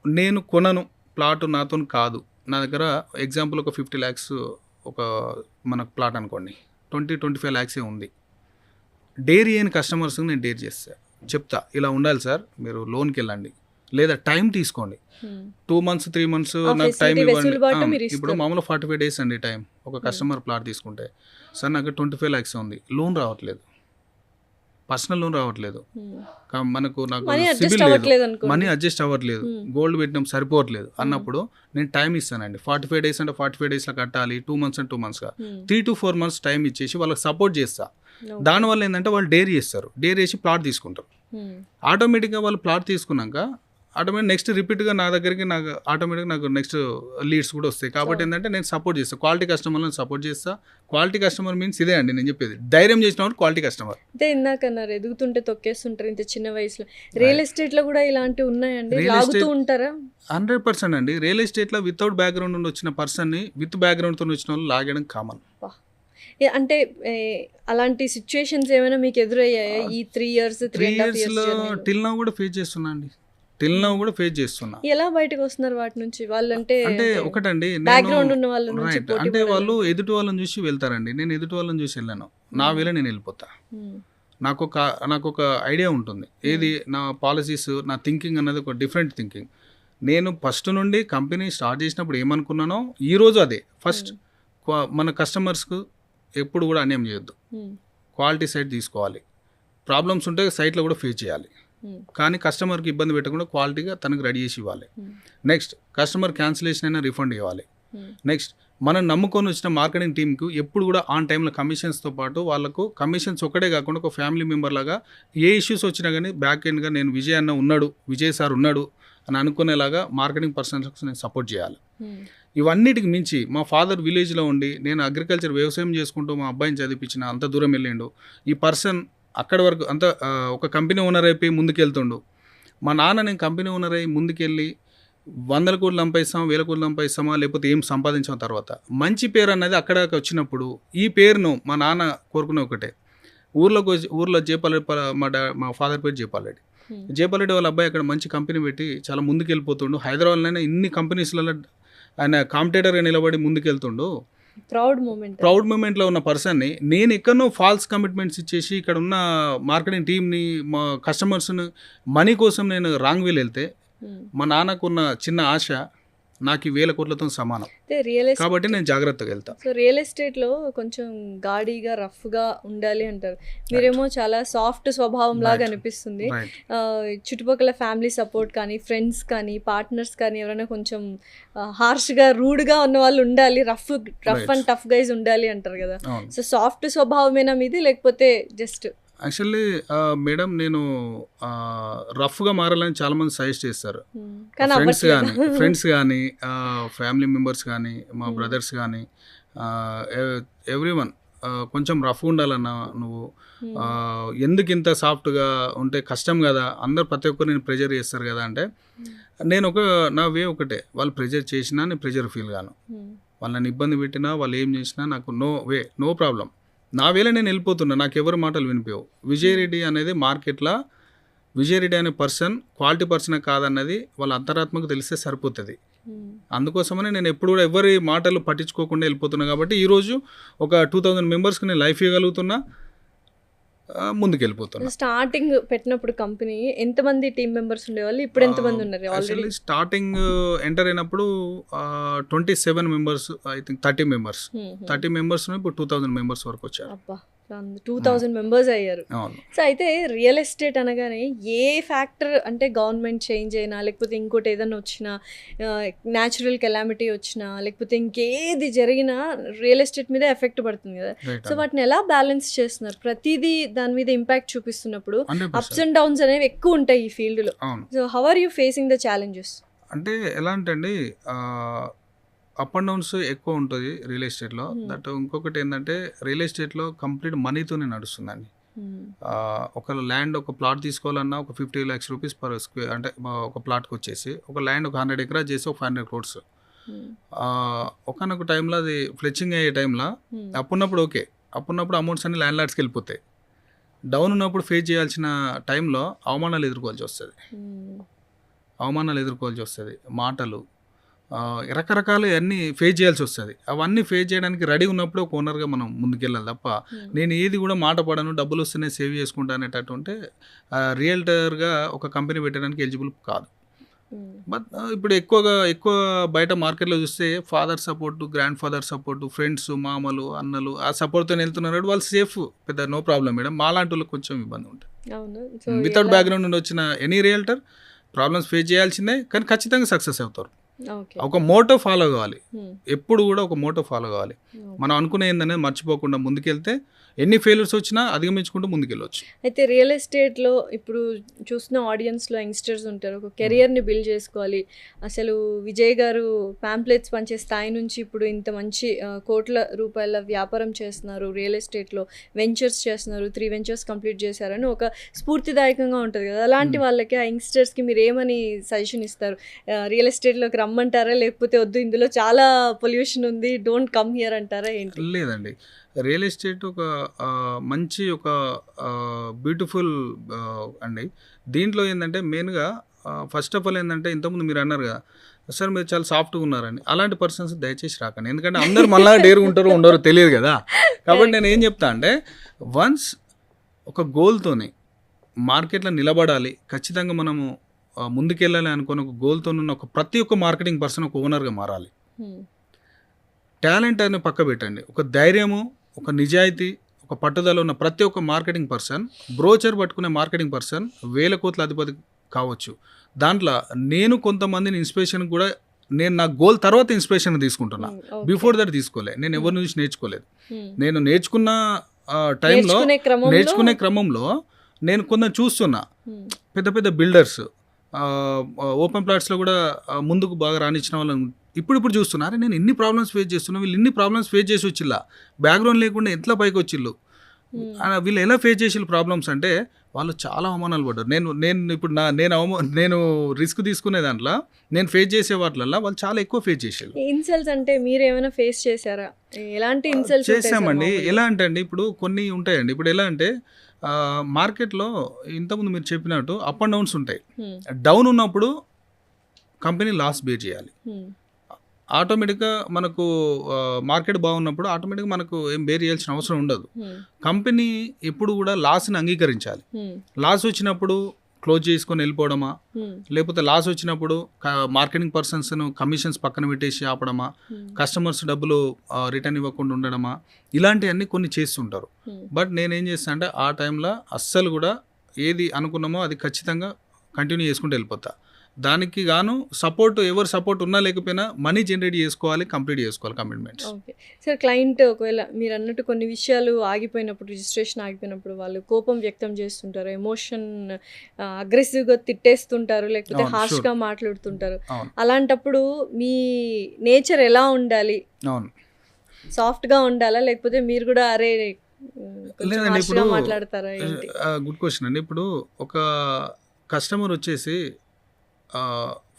నేను కొనను ప్లాట్ నాతో కాదు. నా దగ్గర ఎగ్జాంపుల్ ఒక 50 lakhs ఒక మనకు ప్లాట్ అనుకోండి, 20-25 lakhs ఉంది. డేరీ అయిన కస్టమర్స్కి నేను డేర్ చెప్తా ఇలా ఉండాలి సార్, మీరు లోన్కి వెళ్ళండి లేదా టైం తీసుకోండి, 2 months 3 months నాకు టైం ఇవ్వండి. ఇప్పుడు మామూలు 45 days అండి టైం. ఒక కస్టమర్ ప్లాట్ తీసుకుంటే సార్ నాకు 25 lakhs ఉంది, లోన్ రావట్లేదు, పర్సనల్ లోన్ రావట్లేదు, నాకు సిబిల్ లేదు, మనీ అడ్జస్ట్ అవ్వట్లేదు, గోల్డ్ పెట్టినాం సరిపోవట్లేదు అన్నప్పుడు నేను టైం ఇస్తానండి. 45 days అంటే 45 daysలో కట్టాలి, 2 months అంటే 2 monthsగా 3 to 4 months టైం ఇచ్చేసి వాళ్ళకి సపోర్ట్ చేస్తా. దానివల్ల ఏంటంటే వాళ్ళు డేర్ చేస్తారు, డేర్ చేసి ప్లాట్ తీసుకుంటారు. ఆటోమేటిక్గా వాళ్ళు ప్లాట్ తీసుకున్నాక ఆటోమేటిక్ నెక్స్ట్ రిపీట్గా నా దగ్గరికి నాకు ఆటోమేటిక్గా నాకు నెక్స్ట్ లీడ్స్ కూడా వస్తాయి. కాబట్టి ఏంటంటే నేను సపోర్ట్ చేస్తాను, క్వాలిటీ కస్టమర్లను సపోర్ట్ చేస్తా. క్వాలిటీ కస్టమర్ మీన్స్ ఇదే అండి నేను చెప్పేది, ధైర్యం చేసిన వాళ్ళు క్వాలిటీ కస్టమర్. అంటే ఇందాక అన్నారు ఎదుగుతుంటే తొక్కేస్తుంటారు ఇంత చిన్న వయసులో. రియల్ ఎస్టేట్లో కూడా ఇలాంటివి ఉన్నాయండి, లాగుతూ ఉంటారా? 100% అండి. రియల్ ఎస్టేట్లో వితౌట్ బ్యాక్గ్రౌండ్ నుండి వచ్చిన పర్సన్ని విత్ బ్యాక్గ్రౌండ్తో వచ్చిన వాళ్ళు లాగడం కామన్. అంటే అలాంటి సిచ్యుయేషన్స్ ఏమైనా మీకు ఎదురయ్యాయా ఈ 3 years 3.5 years టిల్ నౌ కూడా ఫేస్ చేస్తున్నా అండి, టిల్ నౌ కూడా ఫేస్ చేస్తున్నా. ఎలా బయటకు వస్తున్నారు వాటి నుంచి? వాళ్ళంటే అంటే ఒకటండి, బ్యాక్గ్రౌండ్ ఉన్న వాళ్ళ నుంచి రైట్ అంటే వాళ్ళు ఎదుటి వాళ్ళని చూసి వెళ్తారండి, నేను ఎదుటి వాళ్ళని చూసి వెళ్ళాను, నా వేళ నేను వెళ్ళిపోతా. నాకు ఒక ఐడియా ఉంటుంది, ఏది నా పాలసీస్, నా థింకింగ్ అన్నది ఒక డిఫరెంట్ థింకింగ్. నేను ఫస్ట్ నుండి కంపెనీ స్టార్ట్ చేసినప్పుడు ఏమనుకున్నానో ఈరోజు అదే. ఫస్ట్ మన కస్టమర్స్కు ఎప్పుడు కూడా అన్యాయం చేయొద్దు, క్వాలిటీ సైట్ తీసుకోవాలి. ప్రాబ్లమ్స్ ఉంటే సైట్లో కూడా ఫేస్ చేయాలి, కానీ కస్టమర్కి ఇబ్బంది పెట్టకుండా క్వాలిటీగా తనకు రెడీ చేసి ఇవ్వాలి. నెక్స్ట్ కస్టమర్ క్యాన్సిలేషన్ అయినా రిఫండ్ ఇవ్వాలి. నెక్స్ట్ మనం నమ్ముకొని వచ్చిన మార్కెటింగ్ టీంకు ఎప్పుడు కూడా ఆన్ టైంలో కమిషన్స్తో పాటు వాళ్ళకు కమిషన్స్ ఒకటే కాకుండా ఒక ఫ్యామిలీ మెంబర్ లాగా ఏ ఇష్యూస్ వచ్చినా కానీ బ్యాక్ ఎండ్గా నేను విజయ్ అన్న ఉన్నాడు, విజయ్ సార్ ఉన్నాడు అని అనుకునేలాగా మార్కెటింగ్ పర్సన్స్ నేను సపోర్ట్ చేయాలి. ఇవన్నిటికి మించి మా ఫాదర్ విలేజ్లో ఉండి నేను అగ్రికల్చర్ వ్యవసాయం చేసుకుంటూ మా అబ్బాయిని చదివించిన, అంత దూరం వెళ్ళిండు ఈ పర్సన్. అక్కడి వరకు అంత ఒక కంపెనీ ఓనర్ అయిపోయి ముందుకెళ్తుండు. మా నాన్న నేను కంపెనీ ఓనర్ అయ్యి ముందుకెళ్ళి 100 కోట్లు సంపాదిస్తామా 1000 కోట్లు సంపాదిస్తామా లేకపోతే ఏం సంపాదించిన తర్వాత మంచి పేరు అన్నది అక్కడ వచ్చినప్పుడు ఈ పేరును మా నాన్న కోరుకునే ఒకటే. ఊర్లో జేపాలరెడ్డి, మా ఫాదర్ పేరు జేపాలరెడ్డి. జేపాలరెడ్డి వాళ్ళ అబ్బాయి అక్కడ మంచి కంపెనీ పెట్టి చాలా ముందుకు వెళ్ళిపోతుండు. హైదరాబాద్లోనే ఇన్ని కంపెనీస్లలో ఆయన కాంపిటేటర్గా నిలబడి ముందుకెళ్తుండు. ప్రౌడ్ మూమెంట్లో ఉన్న పర్సన్ని నేను ఎక్కడో ఫాల్స్ కమిట్మెంట్స్ ఇచ్చేసి ఇక్కడ ఉన్న మార్కెటింగ్ టీమ్ని, మా కస్టమర్స్ని మనీ కోసం నేను రాంగ్ వేలు వెళ్తే మా నాన్నకున్న చిన్న ఆశ నాకు 1000 కోట్లతో సమానం. కాబట్టి నేను జాగ్రత్తగా వెళ్తాను. సో రియల్ ఎస్టేట్లో కొంచెం గాడిగా రఫ్గా ఉండాలి అంటారు, మీరేమో చాలా సాఫ్ట్ స్వభావం లాగా అనిపిస్తుంది. చుట్టుపక్కల ఫ్యామిలీ సపోర్ట్ కానీ, ఫ్రెండ్స్ కానీ, పార్ట్నర్స్ కానీ ఎవరైనా కొంచెం హార్ష్గా రూడ్గా ఉన్న వాళ్ళు ఉండాలి, రఫ్ అండ్ టఫ్ గైజ్ ఉండాలి అంటారు కదా. సో సాఫ్ట్ స్వభావమేనా మీది, లేకపోతే జస్ట్? యాక్చువల్లీ మేడం నేను రఫ్గా మారాలని చాలామంది సజెస్ట్ చేస్తారు, ఫ్రెండ్స్ కానీ ఫ్యామిలీ మెంబర్స్ కానీ మా బ్రదర్స్ కానీ ఎవ్రీవన్. కొంచెం రఫ్గా ఉండాలన్నా నువ్వు, ఎందుకు ఇంత సాఫ్ట్గా ఉంటే కష్టం కదా, అందరు ప్రతి ఒక్కరు నేను ప్రెజర్ చేస్తారు కదా అంటే నేను నా వే ఒకటే, వాళ్ళు ప్రెజర్ చేసినా నేను ప్రెజర్ ఫీల్ గాను, వాళ్ళని ఇబ్బంది పెట్టినా వాళ్ళు ఏం చేసినా నాకు నో ప్రాబ్లం. నా వేళ నేను వెళ్ళిపోతున్నా, నాకు ఎవరు మాటలు వినిపించవు. విజయ్ రెడ్డి అనేది మార్కెట్లో విజయ్ రెడ్డి అనే పర్సన్ క్వాలిటీ పర్సన్ కాదన్నది వాళ్ళ అంతరాత్మకు తెలిస్తే సరిపోతుంది. అందుకోసమనే నేను ఎప్పుడు కూడా ఎవరి మాటలు పట్టించుకోకుండా వెళ్ళిపోతున్నా. కాబట్టి ఈరోజు ఒక 2000 మెంబర్స్కి నేను లైఫ్ ఇవ్వగలుగుతున్నా, ముందుకు వెళ్ళిపోతున్నా. స్టార్టింగ్ పెట్టినప్పుడు కంపెనీ ఎంతమంది టీమ్ మెంబర్స్ ఉండేవాళ్ళు, ఇప్పుడు ఎంతమంది ఉన్నారు? ఆల్రెడీ స్టార్టింగ్ ఎంటర్ అయినప్పుడు 27 మెంబర్స్, ఐ థింక్ 30 మెంబర్స్ ఇప్పుడు 2000 మెంబర్స్ వరకు వచ్చారు. 2000 మెంబర్స్ అయ్యారు. సో అయితే రియల్ ఎస్టేట్ అనగానే ఏ ఫ్యాక్టర్, అంటే గవర్నమెంట్ చేంజ్ అయినా, లేకపోతే ఇంకోటి ఏదైనా వచ్చినా, న్యాచురల్ కెలామిటీ వచ్చినా, లేకపోతే ఇంకేది జరిగినా రియల్ ఎస్టేట్ మీద ఎఫెక్ట్ పడుతుంది కదా. సో వాటిని ఎలా బ్యాలెన్స్ చేస్తున్నారు? ప్రతిదీ దాని మీద ఇంపాక్ట్ చూపిస్తున్నప్పుడు అప్స్ అండ్ డౌన్స్ అనేవి ఎక్కువ ఉంటాయి ఈ ఫీల్డ్లో. So how are you facing the challenges? అంటే ఎలా అంటే అండి, అప్ అండ్ డౌన్స్ ఎక్కువ ఉంటుంది రియల్ ఎస్టేట్లో. దట్ ఇంకొకటి ఏంటంటే రియల్ ఎస్టేట్లో కంప్లీట్ మనీతోనే నడుస్తుందండి. ఒక ల్యాండ్, ఒక ప్లాట్ తీసుకోవాలన్నా ఒక 50 lakhs రూపీస్ పర్ స్క్వేర్, అంటే ఒక ప్లాట్కి వచ్చేసి ఒక ల్యాండ్ ఒక 100 acres చేసి ఒక 500 crores. ఒకనొక టైంలో అది ఫ్లెచింగ్ అయ్యే టైంలో అప్పున్నప్పుడు అప్పున్నప్పుడు అమౌంట్స్ అన్ని ల్యాండ్ లార్డ్స్కి వెళ్ళిపోతాయి. డౌన్ ఉన్నప్పుడు ఫేస్ చేయాల్సిన టైంలో అవమానాలు ఎదుర్కోవాల్సి వస్తుంది, మాటలు, రకరకాలు అన్నీ ఫేస్ చేయాల్సి వస్తుంది. అవన్నీ ఫేస్ చేయడానికి రెడీ ఉన్నప్పుడు ఒక ఓనర్గా మనం ముందుకెళ్ళాలి తప్ప నేను ఏది కూడా మాట పడను, డబ్బులు వస్తేనే సేవ్ చేసుకుంటా అనేటట్టు ఉంటే రియల్టర్గా ఒక కంపెనీ పెట్టడానికి ఎలిజిబుల్ కాదు. బట్ ఇప్పుడు ఎక్కువ బయట మార్కెట్లో చూస్తే father support, grand father support, friends, మామలు, అన్నలు ఆ సపోర్ట్తో వెళ్తున్నారు, వాళ్ళు సేఫ్, పెద్ద నో ప్రాబ్లం మేడం. మాలాంటి వాళ్ళకి కొంచెం ఇబ్బంది ఉంటుంది. వితౌట్ బ్యాక్గ్రౌండ్ నుండి వచ్చిన ఎనీ రియల్టర్ ప్రాబ్లమ్స్ ఫేస్ చేయాల్సిందే, కానీ ఖచ్చితంగా సక్సెస్ అవుతారు. ఓకే. ఒక మోటో ఫాలో కావాలి. హ్మ్. ఎప్పుడు కూడా ఒక మోటో ఫాలో కావాలి. ఓకే. మనం అనుకునే ఏందనేది మర్చిపోకుండా ముందుకెళ్తే ఎన్ని ఫెయిల్యూర్స్ వచ్చినా అధిగమించుకుంటూ ముందుకెళ్ళొచ్చు. అయితే రియల్ ఎస్టేట్‌లో ఇప్పుడు చూస్తున్న ఆడియన్స్‌లో యంగ్‌స్టర్స్ ఉంటారు. ఒక కెరియర్‌ని బిల్డ్ చేసుకోవాలి. అసలు విజయ్ గారు పాంప్లెట్స్ పంచే స్థాయి నుంచి ఇప్పుడు ఇంత మంచి కోట్ల రూపాయల వ్యాపారం చేస్తున్నారు. రియల్ ఎస్టేట్‌లో వెంచర్స్ చేస్తున్నారు. 3 వెంచర్స్ కంప్లీట్ చేశారని ఒక స్ఫూర్తిదాయకంగా ఉంటది కదా! అలాంటి వాళ్ళకి ఆ యంగ్‌స్టర్స్‌కి మీరేమని సజెషన్ ఇస్తారు? రియల్ ఎస్టేట్‌లోకి రమ్మంటారా? లేకపోతే వద్దు ఇందులో చాలా పొల్యూషన్ ఉంది. డోంట్ కమ్ హియర్ అంటారా ఏంటి? లేదండి. రియల్ ఎస్టేట్ ఒక మంచి ఒక బ్యూటిఫుల్ అండి. దీంట్లో ఏందంటే మెయిన్‌గా ఫస్ట్ ఆఫ్ ఆల్ ఏందంటే ఇంతకుముందు మీరు అన్నారు కదా! సార్ మీరు చాలా సాఫ్ట్‌గా ఉన్నారని. అలాంటి పర్సన్స్ దయచేసి రాకండి. ఎందుకంటే అందరూ మనలాగా డేర్‌గా ఉంటారో ఉండరో తెలియదు కదా! కాబట్టి నేను ఏం చెప్తా అంటే వన్స్ ఒక గోల్‌తోని మార్కెట్‌లో నిలబడాలి. ఖచ్చితంగా మనము ముందుకెళ్ళాలి అనుకుని ఒక గోల్‌తోనున్న ఒక ప్రతి ఒక్క మార్కెటింగ్ పర్సన్ ఒక ఓనర్‌గా మారాలి. హ్మ్. టాలెంట్ అని పక్క పెట్టండి. ఒక ధైర్యము, ఒక నిజాయితీ, ఒక పట్టుదల ఉన్న ప్రతి ఒక్క మార్కెటింగ్ పర్సన్, బ్రోచర్ పట్టుకునే మార్కెటింగ్ పర్సన్ వేల కోట్ల అధిపతి కావచ్చు. దాంట్లో నేను కొంతమందిని ఇన్స్పిరేషన్ కూడా నేను నా గోల్ తర్వాత ఇన్స్పిరేషన్ తీసుకుంటున్నా. ఓకే. బిఫోర్ దట్ తీసుకోలే. నేను ఎవరి నుంచి నేర్చుకోలేదు. హ్మ్. నేను నేర్చుకున్న టైంలో నేర్చుకునే క్రమంలో క్రమంలో నేను కొందరు చూస్తున్నా. హ్మ్. పెద్ద పెద్ద బిల్డర్స్ ఓపెన్ ప్లాట్స్లో కూడా ముందుకు బాగా రానిచ్చిన వాళ్ళని ఇప్పుడు చూస్తున్నా. అరే నేను ఇన్ని ప్రాబ్లమ్స్ ఫేస్ చేస్తున్నా, వీళ్ళు ఇన్ని ప్రాబ్లమ్స్ ఫేస్ చేసి వచ్చిల్లా, బ్యాక్గ్రౌండ్ లేకుండా ఎట్లా పైకి వచ్చిళ్ళు, హ్మ్. వీళ్ళు ఎలా ఫేస్ చేసిళ్ళు ప్రాబ్లమ్స్ అంటే వాళ్ళు చాలా అవమానాలు పడ్డారు. నేను ఇప్పుడు నేను రిస్క్ తీసుకునే దాంట్లో నేను ఫేస్ చేసే వాటిలల్లో వాళ్ళు చాలా ఎక్కువ ఫేస్ చేసేళ్ళు. ఇన్సల్ట్స్ అంటే మీరేమైనా ఫేస్ చేశారా? ఎలాంటి ఇన్సల్ట్స్ ఉంటాయి సార్ చేసామండి. మామూలుగా? ఎలా అంటే అండి ఇప్పుడు కొన్ని ఉంటాయండి. ఇప్పుడు ఎలా అంటే మార్కెట్లో ఇంతకుముందు మీరు చెప్పినట్టు అప్ అండ్ డౌన్స్ ఉంటాయి. హ్మ్. డౌన్ ఉన్నప్పుడు కంపెనీ లాస్ బేర్ చేయాలి. హ్మ్. ఆటోమేటిక్గా మనకు మార్కెట్ బాగున్నప్పుడు ఆటోమేటిక్గా మనకు ఏం బేర్ చేయాల్సిన అవసరం ఉండదు. హ్మ్. కంపెనీ ఎప్పుడు కూడా లాస్ని అంగీకరించాలి. హ్మ్. లాస్ వచ్చినప్పుడు క్లోజ్ చేసుకొని వెళ్ళిపోవడమా, హ్మ్. లేకపోతే లాస్ వచ్చినప్పుడు మార్కెటింగ్ పర్సన్స్ను కమిషన్స్ పక్కన పెట్టేసి ఆపడమా, హ్మ్. కస్టమర్స్ డబ్బులు రిటర్న్ ఇవ్వకుండా ఉండడమా, ఇలాంటివన్నీ కొన్ని చేస్తుంటారు. హ్మ్. బట్ నేనేం చేస్తాను అంటే ఆ టైంలో అస్సలు కూడా ఏది అనుకున్నామో అది ఖచ్చితంగా కంటిన్యూ చేసుకుంటూ వెళ్ళిపోతా. దానికి గాను ఎవరు సపోర్ట్ ఉన్నా లేకపోయినా మనీ జనరేట్ చేసుకోవాలి, కంప్లీట్ చేసుకోవాలి కమిట్మెంట్స్. ఓకే. సార్ క్లయింట్ ఒకవేళ మీరన్నట్టు కొన్ని విషయాలు ఆగిపోయినప్పుడు, రిజిస్ట్రేషన్ ఆగిపోయినప్పుడు వాళ్ళు కోపం వ్యక్తం చేస్తుంటారు. ఎమోషన్ అగ్రెసివ్‌గా తిట్టేస్తుంటారు. లేకపోతే అవును, హార్ష్‌గా మాట్లాడుతుంటారు. అవును, అలాంటప్పుడు మీ నేచర్ ఎలా ఉండాలి? అవును. సాఫ్ట్‌గా ఉండాలా? లేకపోతే మీరు కూడా అరే కొంచెం లేదండి హార్ష్‌గా ఇప్పుడు మాట్లాడతారా ఏంటి? గుడ్ క్వశ్చన్ అండి. ఇప్పుడు ఒక కస్టమర్ వచ్చేసి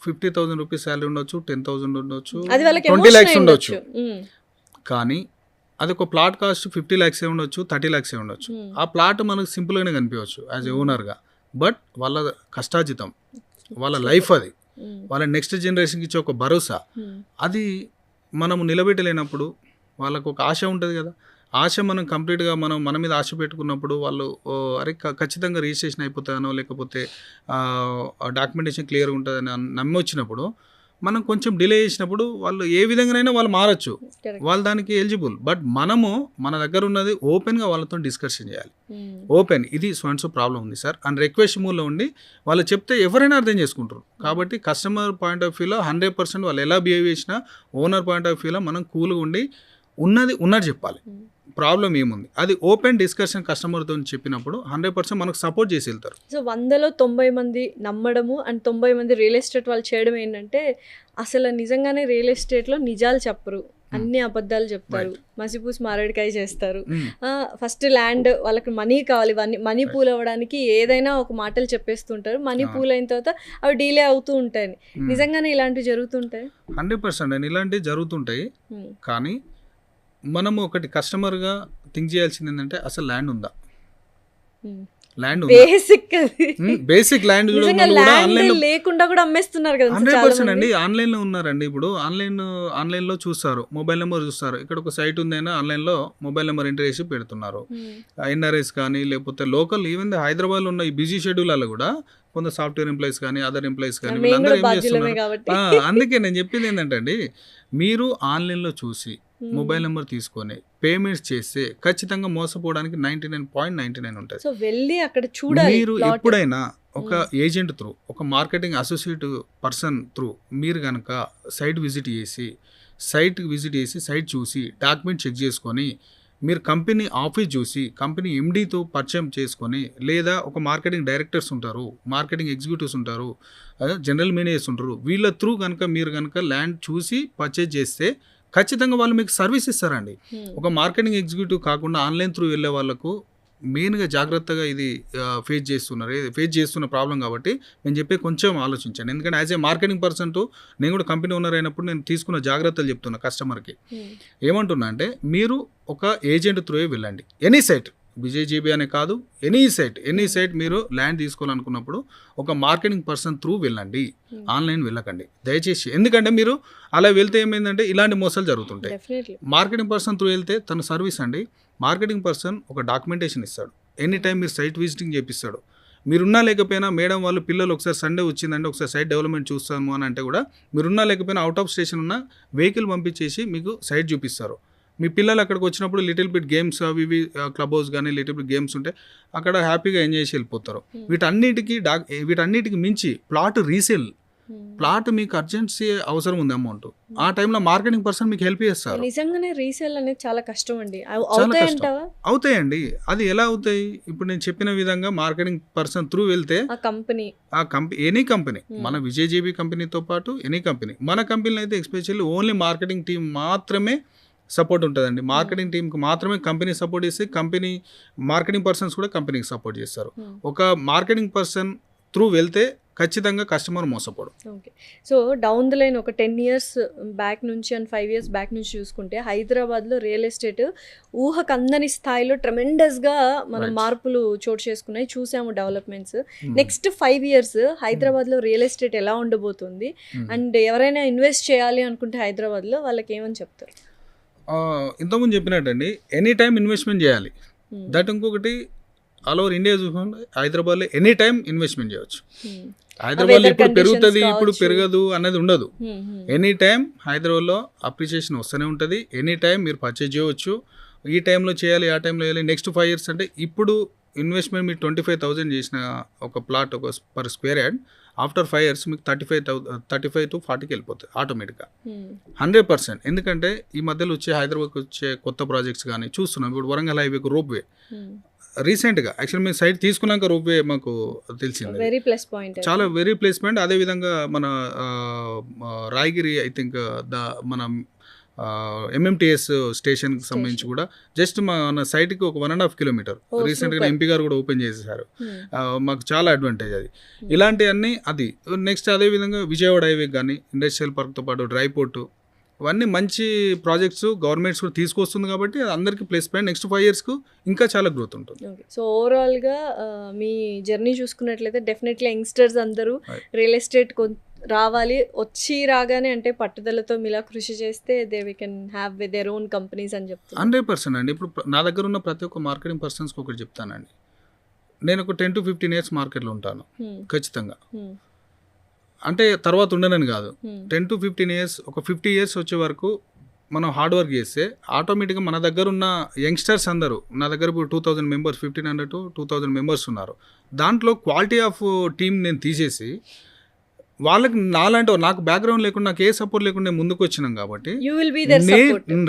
50,000 రూపీస్ శాలరీ ఉండొచ్చు, 10,000 ఉండొచ్చు, అది వాళ్ళకి 20 ఎమోషన్ lakhs అయి ఉండొచ్చు. ఉండొచ్చు. హ్మ్. కానీ అది ఒక ప్లాట్ కాస్ట్ 50 lakhs ఉండొచ్చు, 30 lakhs ఉండొచ్చు. హ్మ్. ఆ ప్లాట్ మనకు సింపుల్గానే కనిపించవచ్చు యాజ్ ఏ ఓనర్గా. బట్ వాళ్ళ కష్టార్జితం, వాళ్ళ లైఫ్ అది, హ్మ్. వాళ్ళ నెక్స్ట్ జనరేషన్కి ఇచ్చే ఒక భరోసా, హ్మ్. అది మనము నిలబెట్టలేనప్పుడు వాళ్ళకు ఒక ఆశ ఉంటుంది కదా. ఆశ మనం కంప్లీట్గా మన మీద ఆశ పెట్టుకున్నప్పుడు వాళ్ళు అరే ఖచ్చితంగా రిజిస్ట్రేషన్ అయిపోతానో లేకపోతే డాక్యుమెంటేషన్ క్లియర్గా ఉంటుందని నమ్మి వచ్చినప్పుడు మనం కొంచెం డిలే చేసినప్పుడు వాళ్ళు ఏ విధంగానైనా వాళ్ళు మారచ్చు, కరెక్ట్. వాళ్ళు దానికి ఎలిజిబుల్. బట్ మనము మన దగ్గర ఉన్నది ఓపెన్గా వాళ్ళతో డిస్కషన్ చేయాలి. హ్మ్. ఓపెన్ ఇది సో ప్రాబ్లం ఉంది సార్ అని రిక్వెస్ట్ మూడ్లో ఉండి వాళ్ళు చెప్తే ఎవరైనా అర్థం చేసుకుంటారు. కాబట్టి కస్టమర్ పాయింట్ ఆఫ్ వ్యూలో 100% వాళ్ళు ఎలా బిహేవ్ చేసినా ఓనర్ పాయింట్ ఆఫ్ వ్యూలో మనం కూల్గా ఉండి ఉన్నది చెప్పాలి. హ్మ్. ప్రాబ్లం ఏముంది అది ఓపెన్ డిస్కషన్ కస్టమర్తో చెప్పినప్పుడు 100% మనకు సపోర్ట్ చేసి వెళ్తారు. సో 100లో 90 మంది నమ్మడము అండ్ 90 మంది రియల్ ఎస్టేట్ వాళ్ళు చేయడం ఏంటంటే అసలు నిజంగానే రియల్ ఎస్టేట్లో నిజాలు చెప్పరు, అన్ని అబద్ధాలు చెప్తారు, మసిపూసి మారేడుకాయ చేస్తారు. ఫస్ట్ ల్యాండ్ వాళ్ళకి మనీ కావాలి, మనీ పూల్ అవ్వడానికి ఏదైనా ఒక మాటలు చెప్పేస్తుంటారు. మనీ పూల్ అయిన తర్వాత అవి డీలే అవుతూ ఉంటాయి. నిజంగానే ఇలాంటివి జరుగుతుంటాయి. 100% అండి ఇలాంటివి జరుగుతుంటాయి. కానీ మనము ఒకటి కస్టమర్గా థింక్ చేయాల్సింది ఏంటంటే అసలు ల్యాండ్ ఉందా, ల్యాండ్ బేసిక్ బేసిక్ ల్యాండ్ నిజంగా ల్యాండ్ లేకుండా కూడా అమ్మేస్తున్నారు కదా. 100% అండి. ఆన్లైన్లో ఉన్నారండి. ఇప్పుడు ఆన్లైన్లో చూస్తారు, మొబైల్ నెంబర్ చూస్తారు, ఇక్కడ ఒక సైట్ ఉందైనా ఆన్లైన్లో మొబైల్ నెంబర్ ఎంటర్ చేసి పెడుతున్నారు. ఎన్ఆర్ఎస్ కానీ లేకపోతే లోకల్ ఈవెన్ హైదరాబాద్లో ఉన్న ఈ బిజీ షెడ్యూల్లో కూడా కొంత సాఫ్ట్వేర్ ఎంప్లాయీస్ కానీ అదర్ ఎంప్లాయీస్ కానీ వీళ్ళందరూ ఏం చేస్తున్నారు. అందుకే నేను చెప్పింది ఏంటంటే అండి, మీరు ఆన్లైన్లో చూసి మొబైల్ నెంబర్ తీసుకొని పేమెంట్స్ చేస్తే ఖచ్చితంగా మోసపోవడానికి 99.99 ఉంటుంది. సో వెళ్ళి అక్కడ చూడాలి. మీరు ఎప్పుడైనా ఒక ఏజెంట్ త్రూ, ఒక మార్కెటింగ్ అసోసియేట్ పర్సన్ త్రూ మీరు కనుక సైట్ విజిట్ చేసి సైట్ చూసి డాక్యుమెంట్ చెక్ చేసుకొని మీరు కంపెనీ ఆఫీస్ చూసి కంపెనీ ఎండీతో పరిచయం చేసుకొని, లేదా ఒక మార్కెటింగ్ డైరెక్టర్స్ ఉంటారు, మార్కెటింగ్ ఎగ్జిక్యూటివ్స్ ఉంటారు, జనరల్ మేనేజర్స్ ఉంటారు, వీళ్ళ త్రూ కనుక మీరు కనుక ల్యాండ్ చూసి పర్చేజ్ చేస్తే ఖచ్చితంగా వాళ్ళు మీకు సర్వీస్ ఇస్తారండి. ఒక మార్కెటింగ్ ఎగ్జిక్యూటివ్ కాకుండా ఆన్లైన్ త్రూ వెళ్ళే వాళ్ళకు మెయిన్గా జాగ్రత్తగా ఇది ఫేస్ చేస్తున్న ప్రాబ్లం. కాబట్టి నేను చెప్పే కొంచెం ఆలోచించాను. ఎందుకంటే యాజ్ ఏ మార్కెటింగ్ పర్సన్ నేను కూడా కంపెనీ ఓనర్ అయినప్పుడు నేను తీసుకున్న జాగ్రత్తలు చెప్తున్నా కస్టమర్కి. ఏమంటున్నా అంటే మీరు ఒక ఏజెంట్ త్రూయే వెళ్ళండి. ఎనీ సైట్, విజయ్ అనే కాదు, ఎనీ సైట్ మీరు ల్యాండ్ తీసుకోవాలనుకున్నప్పుడు ఒక మార్కెటింగ్ పర్సన్ త్రూ వెళ్ళండి, ఆన్లైన్ వెళ్ళకండి దయచేసి. ఎందుకంటే మీరు అలా వెళ్తే ఏమైందంటే ఇలాంటి మోసాలు జరుగుతుంటాయి. మార్కెటింగ్ పర్సన్ త్రూ వెళ్తే తన సర్వీస్ అండి, మార్కెటింగ్ పర్సన్ ఒక డాక్యుమెంటేషన్ ఇస్తాడు, ఎనీ టైం మీరు సైట్ విజిటింగ్ చేపిస్తాడు. మీరున్నా లేకపోయినా మేడం వాళ్ళు పిల్లలు ఒకసారి సండే వచ్చిందంటే ఒకసారి సైట్ డెవలప్మెంట్ చూస్తాము అని అంటే కూడా మీరున్నా లేకపోయినా అవుట్ ఆఫ్ స్టేషన్ ఉన్న వెహికల్ పంపించేసి మీకు సైట్ చూపిస్తారు. మీ పిల్లలు అక్కడికి వచ్చినప్పుడు లిటిల్ బిట్ గేమ్స్ అవి ఇవి క్లబ్ హౌస్ కానీ లిటిల్ బిట్ గేమ్స్ ఉంటే అక్కడ హ్యాపీగా ఎంజాయ్ చేసి వెళ్ళిపోతారు. వీటన్నిటికి మించి ప్లాట్ మీకు అర్జెన్సీ అవసరం ఉంది అమౌంట్, ఆ టైంలో మార్కెటింగ్ పర్సన్ మీకు హెల్ప్ చేస్తారు. నిజంగానే రీసేల్ అనేది చాలా కష్టం అండి. అవుతాయండి. అది ఎలా అవుతాయి? ఇప్పుడు నేను చెప్పిన విధంగా మార్కెటింగ్ పర్సన్ త్రూ వెళ్తే ఆ కంపెనీ ఎనీ కంపెనీ, మన విజయ్ కంపెనీతో పాటు ఎనీ కంపెనీ, మన కంపెనీలో అయితే ఎస్పెషల్లీ ఓన్లీ మార్కెటింగ్ టీం మాత్రమే సపోర్ట్ ఉంటుందండి. మార్కెటింగ్ టీంకి మాత్రమే కంపెనీ సపోర్ట్ చేస్తే మార్కెటింగ్ పర్సన్స్ కూడా కంపెనీకి సపోర్ట్ చేస్తారు. ఒక మార్కెటింగ్ పర్సన్ త్రూ వెళ్తే ఖచ్చితంగా కస్టమర్ మోసపోడు. Okay. So down the line ఒక 10 years బ్యాక్ నుంచి అండ్ 5 years బ్యాక్ నుంచి చూసుకుంటే హైదరాబాద్లో రియల్ ఎస్టేట్ ఊహకు అందని స్థాయిలో ట్రెమెండస్గా మనం మార్పులు చోటు చేసుకున్నాయి, చూసాము డెవలప్మెంట్స్. నెక్స్ట్ 5 years హైదరాబాద్లో రియల్ ఎస్టేట్ ఎలా ఉండబోతుంది, అండ్ ఎవరైనా ఇన్వెస్ట్ చేయాలి అనుకుంటే హైదరాబాద్లో వాళ్ళకి ఏమని చెప్తారు? ఇంతకుముందు చెప్పినట్టండి, ఎనీ టైం ఇన్వెస్ట్మెంట్ చేయాలి. దట్ ఇంకొకటి ఆల్ ఓవర్ ఇండియా చూసుకోండి, హైదరాబాద్లో ఎనీ టైం ఇన్వెస్ట్మెంట్ చేయవచ్చు. హైదరాబాద్లో ఇప్పుడు పెరుగుతుంది ఇప్పుడు పెరగదు అన్నది ఉండదు. ఎనీ టైం హైదరాబాద్లో అప్రిషియేషన్ వస్తూనే ఉంటుంది. ఎనీ టైం మీరు పర్చేజ్ చేయవచ్చు. ఈ టైంలో చేయాలి, ఆ టైంలో చేయాలి. నెక్స్ట్ 5 years అంటే ఇప్పుడు ఇన్వెస్ట్మెంట్ మీరు 25,000 చేసిన ఒక ప్లాట్ ఒక per square yard after 5 years మీకు 35 to 40కి వెళ్ళిపోతుంది ఆటోమేటిక్గా 100%. ఎందుకంటే ఈ మధ్యలో హైదరాబాద్కి వచ్చే కొత్త ప్రాజెక్ట్స్ కానీ చూస్తున్నాం. ఇప్పుడు వరంగల్ హైవేకు రోప్వే రీసెంట్గా యాక్చువల్లీ మేము సైట్ తీసుకున్నాక రోప్వే మాకు తెలిసింది, చాలా వెరీ ప్లేస్ పాయింట్. అదేవిధంగా మన రాయగిరి ఐ థింక్ మన ఎంఎంటీఎస్ స్టేషన్కి సంబంధించి కూడా జస్ట్ మన సైట్కి ఒక 1.5 kilometer రీసెంట్గా ఎంపీ గారు కూడా ఓపెన్ చేసేసారు. మాకు చాలా అడ్వాంటేజ్ అది. ఇలాంటివన్నీ అది నెక్స్ట్ అదేవిధంగా విజయవాడ హైవే కానీ ఇండస్ట్రియల్ పార్క్తో పాటు డ్రై పోర్టు ఇవన్నీ మంచి ప్రాజెక్ట్స్ గవర్నమెంట్స్ కూడా తీసుకొస్తుంది. కాబట్టి అందరికీ ప్లేస్ పాయింట్. నెక్స్ట్ 5 yearsకు ఇంకా చాలా గ్రోత్ ఉంటుంది. సో ఓవరాల్గా మీ జర్నీ చూసుకున్నట్లయితే డెఫినెట్లీ యంగ్స్టర్స్ అందరూ రియల్ ఎస్టేట్ రావాలి, రాగానే అంటే పట్టుదలతో మీలా కృషి చేస్తే we can have their own companies అని చెప్తాను. 100% అండి. ఇప్పుడు నా దగ్గర ఉన్న ప్రతి ఒక్క మార్కెటింగ్ పర్సన్స్కి ఒకటి చెప్తానండి, నేను ఒక 10 to 15 years మార్కెట్లో ఉంటాను ఖచ్చితంగా. అంటే తర్వాత ఉండనని కాదు, 10 to 15 years ఒక 50 years వచ్చే వరకు మనం హార్డ్ వర్క్ చేస్తే ఆటోమేటిక్గా మన దగ్గర ఉన్న యంగ్స్టర్స్ అందరూ, నా దగ్గర ఇప్పుడు 2,000 members 1,500 to 2,000 members ఉన్నారు. దాంట్లో క్వాలిటీ ఆఫ్ టీమ్ నేను తీసేసి వాళ్ళకి నాకు బ్యాక్గ్రౌండ్ లేకుండా నాకు ఏ సపోర్ట్ లేకుండా ముందుకు వచ్చినాం కాబట్టి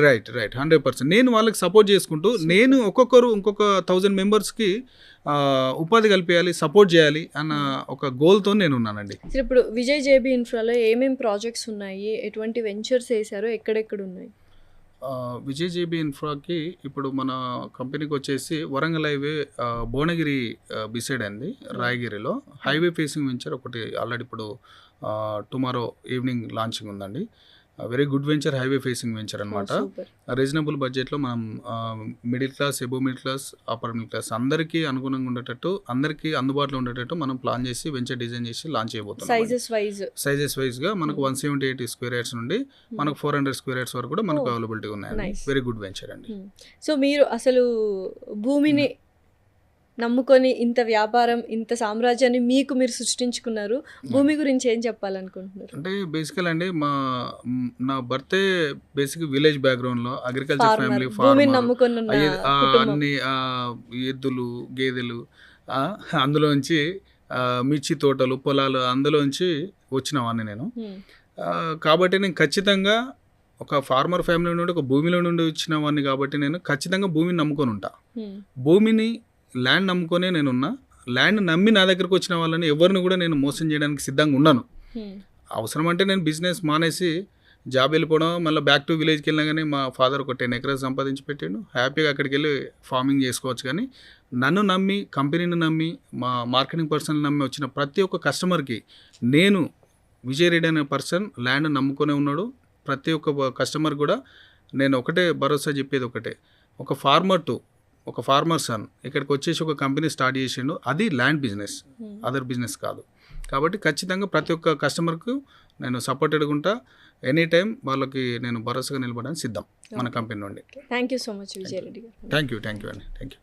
రైట్ 100% నేను వాళ్ళకి సపోర్ట్ చేసుకుంటూ నేను ఇంకొక 1,000 members-కి ఉపాధి కల్పించాలి, సపోర్ట్ చేయాలి అన్న ఒక గోల్తో నేను ఉన్నానండి. ఇప్పుడు విజయ్ జేబీ ఇన్ఫ్రాలో ఏమేమి ప్రాజెక్ట్స్ ఉన్నాయి, ఎటువంటి వెంచర్స్ వేసారో, ఎక్కడెక్కడ ఉన్నాయి? విజయ్ జేబీ ఇన్ఫ్రాకి ఇప్పుడు మన కంపెనీకి వచ్చేసి వరంగల్ హైవే భువనగిరి బిసైడ్ అండి, రాయగిరిలో హైవే ఫేసింగ్ వెంచర్ ఒకటి ఆల్రెడీ ఇప్పుడు టుమారో ఈవినింగ్ లాంచింగ్ ఉందండి. Very good venture, highway facing venture అనమాట. రీజనబుల్ బడ్జెట్లో మనం middle class, above middle class, upper middle class అందరికీ అనుగుణంగా ఉండేటట్టు, అందరికీ అందుబాటులో ఉండేటట్టు మనం ప్లాన్ చేసి వెంచర్ డిజైన్ చేసి లాంచ్ చేయబోతున్నాం. సైజెస్ వైజ్గా మనకు 178 square yards నుండి మనకు 400 square yards వరకు కూడా మనకు అవైలబిలిటీ ఉన్నాయండి. వెరీ గుడ్ వెంచర్ అండి. సో మీరు అసలు భూమిని నమ్ముకొని ఇంత వ్యాపారం, ఇంత సామ్రాజ్యాన్ని మీకు మీరు సృష్టించుకున్నారు. భూమి గురించి ఏం చెప్పాలనుకుంటున్నారు? అంటే బేసికల్ అండి నా బర్తే బేసిక్ విలేజ్ బ్యాక్గ్రౌండ్లో అగ్రికల్చర్ ఫార్మర్, ఫ్యామిలీ, భూమిని ఫార్మర్, నమ్ముకొని ఉన్న కుటుంబం. అన్ని ఎద్దులు, గేదెలు, అందులోంచి మిర్చి తోటలు, పొలాలు, అందులోంచి వచ్చినవాడిని నేను. హ్మ్. కాబట్టి నేను ఖచ్చితంగా ఒక ఫార్మర్ ఫ్యామిలీ నుండి, ఒక భూమిలో నుండి వచ్చిన వాడిని కాబట్టి నేను ఖచ్చితంగా భూమిని నమ్ముకొని ఉంటా. హ్మ్. భూమిని, ల్యాండ్ నమ్ముకొనే నేనున్నా. ల్యాండ్ నమ్మి నా దగ్గరకు వచ్చిన వాళ్ళని ఎవరిని కూడా నేను మోసం చేయడానికి సిద్ధంగా ఉన్నాను. హ్మ్. అవసరం అంటే నేను బిజినెస్ మానేసి జాబ్ వెళ్ళిపోవడం, మళ్ళీ బ్యాక్ టు విలేజ్కి వెళ్ళినా కానీ మా ఫాదర్ ఒక 10 acres సంపాదించి పెట్టాడు. హ్యాపీగా అక్కడికి వెళ్ళి ఫార్మింగ్ చేసుకోవచ్చు. కానీ నన్ను నమ్మి, కంపెనీని నమ్మి, మా మార్కెటింగ్ పర్సన్ నమ్మి వచ్చిన ప్రతి ఒక్క కస్టమర్కి నేను, విజయ్ రెడ్డి అనే పర్సన్ ల్యాండ్ నమ్ముకొనే ఉన్నాడు. ప్రతి ఒక్క కస్టమర్ కూడా నేను ఒకటే భరోసా చెప్పేది ఒకటే, ఒక ఫార్మర్ సన్ ఇక్కడికి వచ్చేసి ఒక కంపెనీ స్టార్ట్ చేసిండు. అది ల్యాండ్ బిజినెస్, అదర్ బిజినెస్ కాదు. కాబట్టి ఖచ్చితంగా ప్రతి ఒక్క కస్టమర్కు నేను సపోర్టెడ్గా ఉంటా. ఎనీ టైం వాళ్ళకి నేను భరోసాగా నిలబడడానికి సిద్ధం మన కంపెనీ నుండి. Thank you so much Vijay Reddy గారు. థ్యాంక్ యూ అండి. Thank you.